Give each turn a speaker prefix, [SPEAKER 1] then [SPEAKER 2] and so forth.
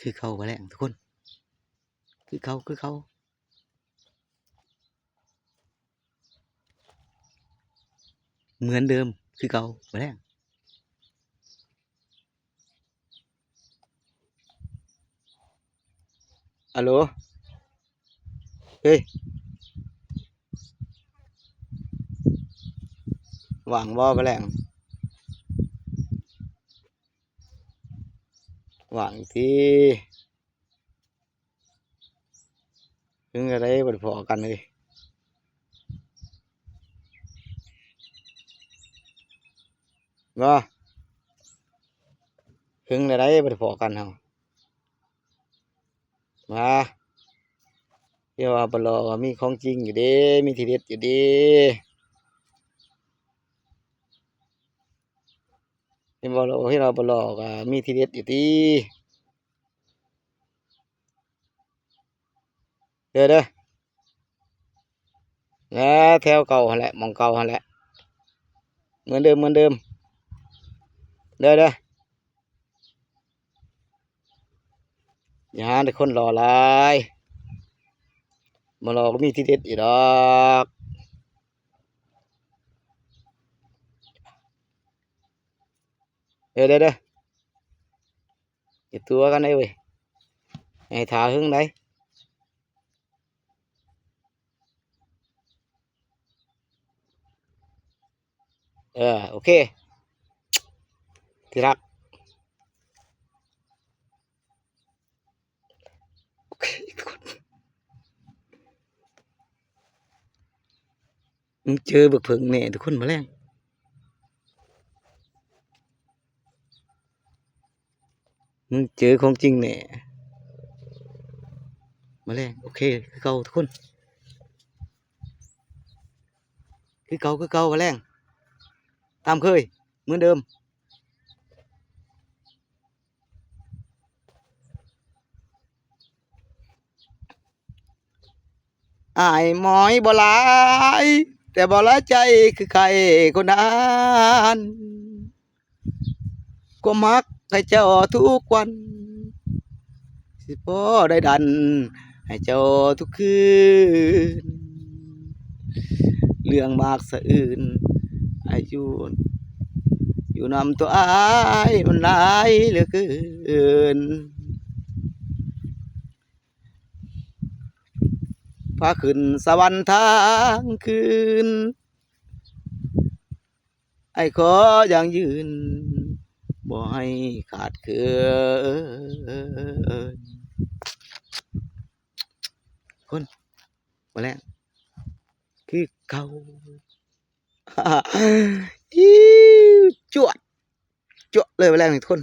[SPEAKER 1] คือเขาไปแล้วทุกคนคือเขาเหมือนเดิมคือเขาไปแล้วฮัลโหลเฮ้ยหวังบ่ไปแล้วหวังที่ถึงอะไรบ่ได้พอกันเลยบ่ถึงอะไรบ่ได้พอกันเฮามาเรียกว่าบ่รอว่ามีของจริงอยู่เด้มีทีเด็ดอยู่เด้เห็นบ่เราให้เราบ่รอก็มีทีเด็ดอยู่ติเด้อนะแถวเก่าหั่นแหละหม้องเก่าหั่นแหละเหมือนเดิมเด้ออย่าหาแต่คนรอหลายบ่รอก็มีทีเด็ดอยู่ดอกเด้ออย่าตัวกันได้เว้ยให้ท่าหึงได้โอเคที่รักโอเคทุกคนมึงเจอบักเพิงแน่ทุกคนมาแรงมึงเจอของจริงแน่มาแรงโอเคคือเก่าทุกคนคือเก่ามาแรงตามเคยเหมือนเดิมอายหมอยบ่หลายแต่บ่ละใจคือใครคนนั้นก็มักให้เจ้าทุกวันสิพอได้ดันให้เจ้าทุกคืนเรื่องมากสะอื่นอายุอยู่นำตัวอายมันหลายเหลือเกินพาขึ้นสวรรค์ทางคืนไอ้ขออย่างยืนบ่ให้ขาดเคืนคนมาแล้วคือเก่าอิ๊วจวดเลยมาแล้วนี่ทุกคน